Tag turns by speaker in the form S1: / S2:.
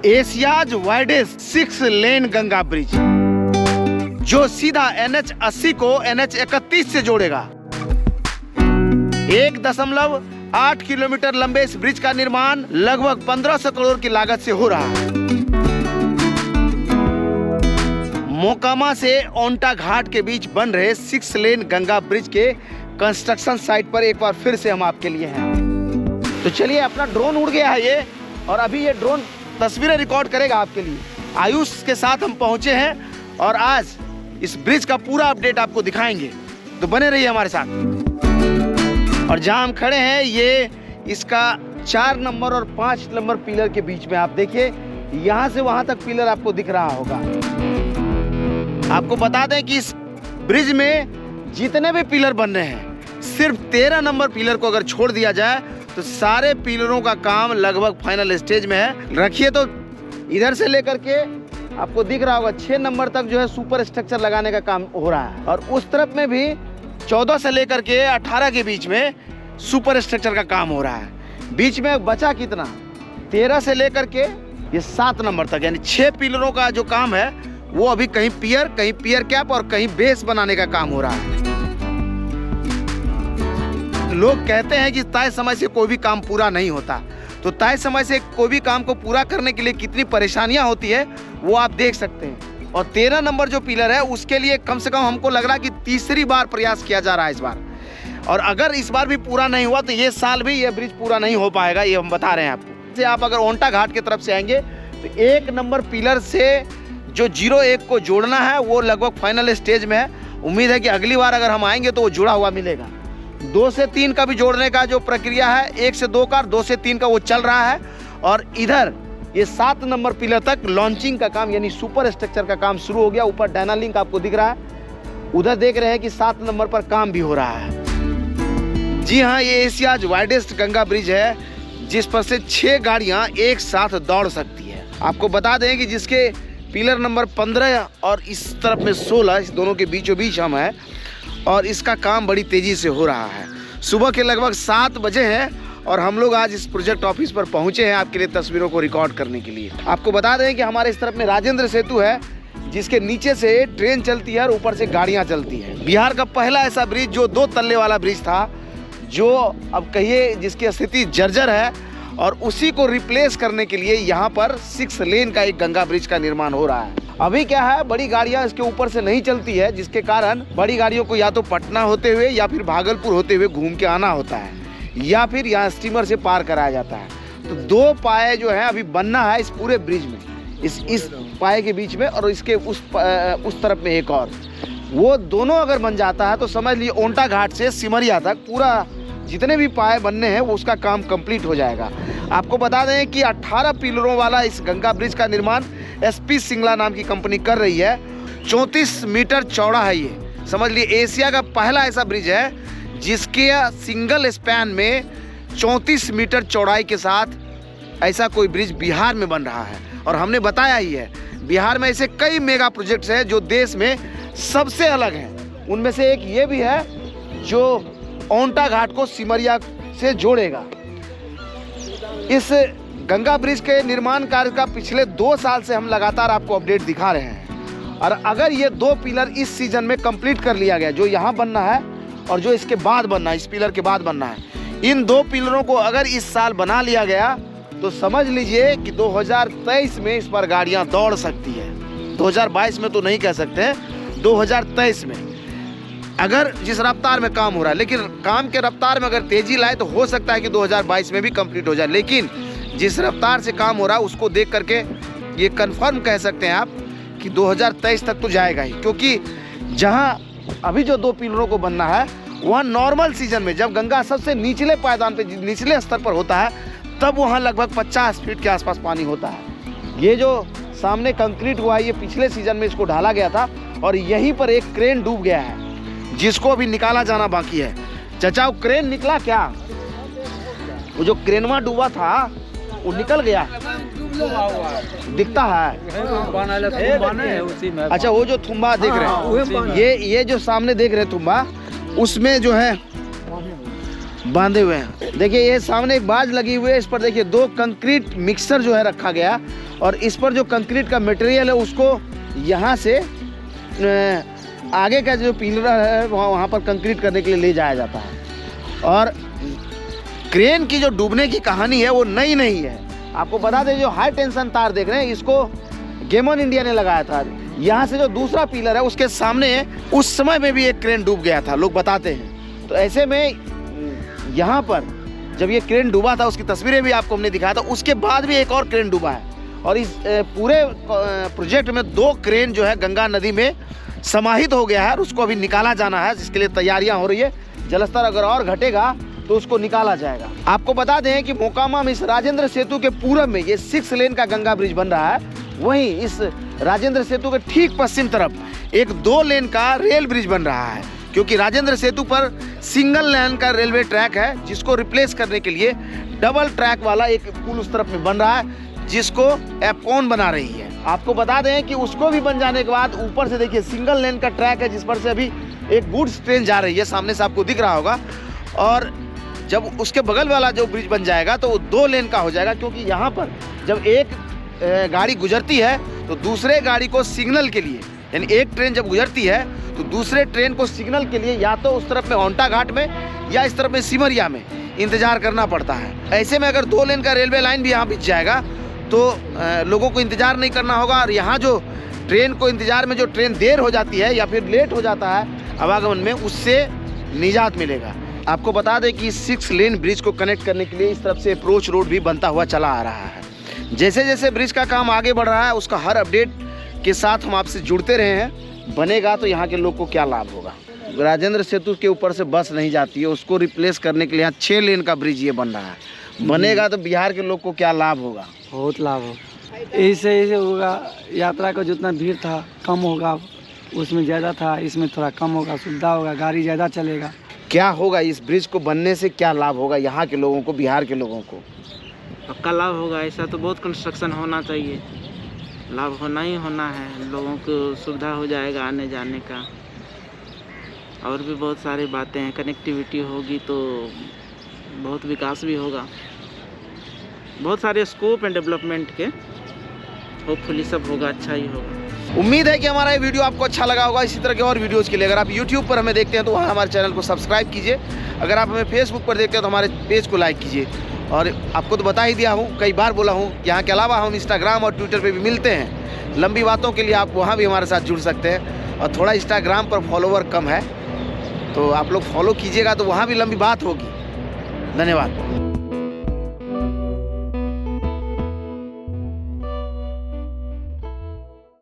S1: Asia's widest 6 लेन Ganga bridge, जो सीधा NH 80 को NH 31 से जोड़ेगा। 1.8 किलोमीटर लंबे इस ब्रिज का निर्माण लगभग 1500 करोड़ की लागत से हो रहा है। मोकामा से ओंटा घाट के बीच बन रहे 6 लेन गंगा ब्रिज के कंस्ट्रक्शन साइट पर एक बार फिर से हम आपके लिए हैं। तो चलिए, अपना ड्रोन उड़ गया है ये, और अभी ये ड्रोन तस्वीरें रिकॉर्ड करेगा आपके लिए। आयुष के साथ हम पहुंचे हैं और आज इस ब्रिज का पूरा अपडेट आपको दिखाएंगे, तो बने रहिए हमारे साथ। और जहां हम खड़े हैं ये इसका 4 नंबर और 5 नंबर पिलर के बीच में, आप देखिए यहां से वहां तक पिलर आपको दिख रहा होगा। आपको बता दें कि इस ब्रिज में जितने भी पिलर बन रहे हैं, सिर्फ 13 नंबर पिलर को अगर छोड़ दिया जाए तो सारे पिलरों का काम लगभग फाइनल स्टेज में है। रखिए तो इधर से लेकर के आपको दिख रहा होगा 6 नंबर तक जो है सुपर स्ट्रक्चर लगाने का काम हो रहा है, और उस तरफ में भी 14 से लेकर के 18 के बीच में सुपर स्ट्रक्चर का काम हो रहा है। बीच में बचा कितना, 13 से लेकर के ये 7 नंबर तक, यानी 6 पिलरों का जो काम है वो अभी कहीं पियर कैप और कहीं बेस बनाने का काम हो रहा है। लोग कहते हैं कि तय समय से कोई भी काम पूरा नहीं होता, तो तय समय से कोई भी काम को पूरा करने के लिए कितनी परेशानियां होती है वो आप देख सकते हैं। और 13 नंबर जो पिलर है उसके लिए कम से कम हमको लग रहा है कि तीसरी बार प्रयास किया जा रहा है इस बार, और अगर इस बार भी पूरा नहीं हुआ तो ये साल भी ये ब्रिज पूरा नहीं हो पाएगा, ये हम बता रहे हैं आपको। आप अगर ओंटा घाट की तरफ से आएंगे तो 1 नंबर पिलर से जो 01 को जोड़ना है वो लगभग फाइनल स्टेज में है। उम्मीद है कि अगली बार अगर हम आएंगे तो वो जुड़ा हुआ मिलेगा। 2 से 3 का भी जोड़ने का जो प्रक्रिया है, 1 से 2 का, 2 से 3 का वो चल रहा है। और इधर ये 7 नंबर पिलर तक लॉन्चिंग का काम यानी सुपर स्ट्रक्चर का काम शुरू हो गया। ऊपर डायनालिंक आपको दिख रहा है, उधर देख रहे हैं कि 7 नंबर पर काम भी हो रहा है। जी हाँ, ये एशियाज वाइडेस्ट गंगा ब्रिज है जिस पर से 6 गाड़ियां एक साथ दौड़ सकती है। आपको बता दें कि जिसके पिलर नंबर 15 और इस तरफ में 16, इस दोनों के बीचों बीच हम हैं, और इसका काम बड़ी तेजी से हो रहा है। सुबह के लगभग 7 बजे हैं और हम लोग आज इस प्रोजेक्ट ऑफिस पर पहुंचे हैं आपके लिए तस्वीरों को रिकॉर्ड करने के लिए। आपको बता दें कि हमारे इस तरफ में राजेंद्र सेतु है जिसके नीचे से ट्रेन चलती है और ऊपर से गाड़ियां चलती हैं। बिहार का पहला ऐसा ब्रिज जो 2 तल्ले वाला ब्रिज था, जो अब कहिए जिसकी स्थिति जर्जर है, और उसी को रिप्लेस करने के लिए यहाँ पर 6 लेन का एक गंगा ब्रिज का निर्माण हो रहा है। अभी क्या है, बड़ी गाड़ियाँ इसके ऊपर से नहीं चलती है, जिसके कारण बड़ी गाड़ियों को या तो पटना होते हुए या फिर भागलपुर होते हुए घूम के आना होता है, या फिर यहाँ स्टीमर से पार कराया जाता है। तो 2 पाए जो है अभी बनना है इस पूरे ब्रिज में, इस पाए के बीच में, और इसके उस तरफ में एक और। वो दोनों अगर बन जाता है तो समझ लीजिए ओंटा घाट से सिमरिया तक पूरा जितने भी पाए बनने हैं वो उसका काम कंप्लीट हो जाएगा। आपको बता दें कि 18 पिलरों वाला इस गंगा ब्रिज का निर्माण SP सिंगला नाम की कंपनी कर रही है। 34 मीटर चौड़ा है ये, समझ लिए एशिया का पहला ऐसा ब्रिज है जिसके सिंगल स्पैन में 34 मीटर चौड़ाई के साथ ऐसा कोई ब्रिज बिहार में बन रहा है। और हमने बताया ही है, बिहार में ऐसे कई मेगा प्रोजेक्ट्स हैं जो देश में सबसे अलग हैं। उनमें से एक ये भी है जो ओंटा घाट को सिमरिया से जोड़ेगा। इस गंगा ब्रिज के निर्माण कार्य का पिछले 2 साल से हम लगातार आपको अपडेट दिखा रहे हैं, और अगर ये 2 पिलर इस सीजन में कंप्लीट कर लिया गया, जो यहाँ बनना है और जो इसके बाद बनना है, इस पिलर के बाद बनना है, इन 2 पिलरों को अगर इस साल बना लिया गया तो समझ लीजिए कि 2023 में इस पर गाड़ियाँ दौड़ सकती है। 2022 में तो नहीं कह सकते, 2023 में अगर जिस रफ्तार में काम हो रहा है, लेकिन काम के रफ्तार में अगर तेजी लाए तो हो सकता है कि 2022 में भी कंप्लीट हो जाए। लेकिन जिस रफ्तार से काम हो रहा है उसको देख करके ये कंफर्म कह सकते हैं आप कि 2023 तक तो जाएगा ही, क्योंकि जहां अभी जो 2 पिलरों को बनना है वहाँ नॉर्मल सीजन में जब गंगा सबसे निचले पायदान पे, निचले स्तर पर होता है, तब वहाँ लगभग 50 फीट के आसपास पानी होता है। ये जो सामने कंक्रीट हुआ है, ये पिछले सीजन में इसको ढाला गया था, और यहीं पर एक क्रेन डूब गया है जिसको अभी निकाला जाना बाकी है। चाचा, वो क्रेन निकला क्या? वो जो क्रेनवा डूबा था वो निकल गया, दिखता है। अच्छा, वो जो थुम्बा देख रहे हैं, ये जो सामने देख रहे हैं थुम्बा, उसमें जो है बांधे हुए हैं। देखिए ये सामने एक बाज लगी हुई है, इस पर देखिए 2 कंक्रीट मिक्सर जो है रखा गया और इस पर जो कंक्रीट का मटेरियल है उसको यहाँ से आगे का जो पिलर है वहाँ पर कंक्रीट करने के लिए ले जाया जाता है। और क्रेन की जो डूबने की कहानी है वो नई नहीं है। आपको बता दें जो हाई टेंशन तार देख रहे हैं इसको गेमन इंडिया ने लगाया था। यहाँ से जो दूसरा पिलर है उसके सामने उस समय में भी एक क्रेन डूब गया था, लोग बताते हैं। तो ऐसे में यहाँ पर जब ये क्रेन डूबा था उसकी तस्वीरें भी आपको हमने दिखाया था, उसके बाद भी एक और क्रेन डूबा है। और इस पूरे प्रोजेक्ट में 2 क्रेन जो है गंगा नदी में समाहित हो गया है और उसको अभी निकाला जाना है, जिसके लिए तैयारियां हो रही है। जलस्तर अगर और घटेगा तो उसको निकाला जाएगा। आपको बता दें कि मोकामा में इस राजेंद्र सेतु के पूरब में ये 6 लेन का गंगा ब्रिज बन रहा है। वहीं इस राजेंद्र सेतु के ठीक पश्चिम तरफ एक 2 लेन का रेल ब्रिज बन रहा है, क्योंकि राजेंद्र सेतु पर सिंगल लेन का रेलवे ट्रैक है, जिसको रिप्लेस करने के लिए डबल ट्रैक वाला एक पुल उस तरफ में बन रहा है, जिसको एपकॉन बना रही है। आपको बता दें कि उसको भी बन जाने के बाद ऊपर से देखिए सिंगल लेन का ट्रैक है, जिस पर से अभी एक गुड्स ट्रेन जा रही है, सामने से आपको दिख रहा होगा। और जब उसके बगल वाला जो ब्रिज बन जाएगा तो वो 2 लेन का हो जाएगा, क्योंकि यहाँ पर जब एक गाड़ी गुजरती है तो दूसरे गाड़ी को सिग्नल के लिए, यानी एक ट्रेन जब गुजरती है तो दूसरे ट्रेन को सिग्नल के लिए या तो उस तरफ में औंटा घाट में या इस तरफ में सिमरिया में इंतजार करना पड़ता है। ऐसे में अगर 2 लेन का रेलवे लाइन भी यहाँ बिछ जाएगा तो लोगों को इंतजार नहीं करना होगा। और यहाँ जो ट्रेन को इंतजार में जो ट्रेन देर हो जाती है या फिर लेट हो जाता है आवागमन में, उससे निजात मिलेगा। आपको बता दें कि 6 लेन ब्रिज को कनेक्ट करने के लिए इस तरफ से अप्रोच रोड भी बनता हुआ चला आ रहा है। जैसे जैसे ब्रिज का काम आगे बढ़ रहा है उसका हर अपडेट के साथ हम आपसे जुड़ते रहे हैं। बनेगा तो यहाँ के लोग को क्या लाभ होगा। राजेंद्र सेतु के ऊपर से बस नहीं जाती है, उसको रिप्लेस करने के लिए यहाँ 6 लेन का ब्रिज ये बन रहा है। बनेगा तो बिहार के लोग को क्या लाभ होगा।
S2: बहुत लाभ हो, ऐसे होगा। यात्रा का जितना भीड़ था कम होगा, उसमें ज़्यादा था, इसमें थोड़ा कम होगा, सुविधा होगा, गाड़ी ज़्यादा चलेगा।
S1: क्या होगा इस ब्रिज को बनने से, क्या लाभ होगा यहाँ के लोगों को, बिहार के लोगों को?
S3: पक्का लाभ होगा। ऐसा तो बहुत कंस्ट्रक्शन होना चाहिए, लाभ होना ही होना है। लोगों को सुविधा हो जाएगा आने जाने का, और भी बहुत सारी बातें हैं। कनेक्टिविटी होगी तो बहुत विकास भी होगा, बहुत सारे स्कोप एंड डेवलपमेंट के होपफुली सब होगा, अच्छा ही होगा।
S1: उम्मीद है कि हमारा ये वीडियो आपको अच्छा लगा होगा। इसी तरह के और वीडियोज़ के लिए अगर आप YouTube पर हमें देखते हैं तो वहाँ हमारे चैनल को सब्सक्राइब कीजिए। अगर आप हमें फेसबुक पर देखते हैं तो हमारे पेज को लाइक कीजिए। और आपको तो बता ही दिया हूँ, कई बार बोला हूँ, यहाँ के अलावा हम इंस्टाग्राम और ट्विटर पर भी मिलते हैं। लंबी बातों के लिए आप वहाँ भी हमारे साथ जुड़ सकते हैं। और थोड़ा इंस्टाग्राम पर फॉलोवर कम है तो आप लोग फॉलो कीजिएगा, तो वहाँ भी लंबी बात होगी। धन्यवाद।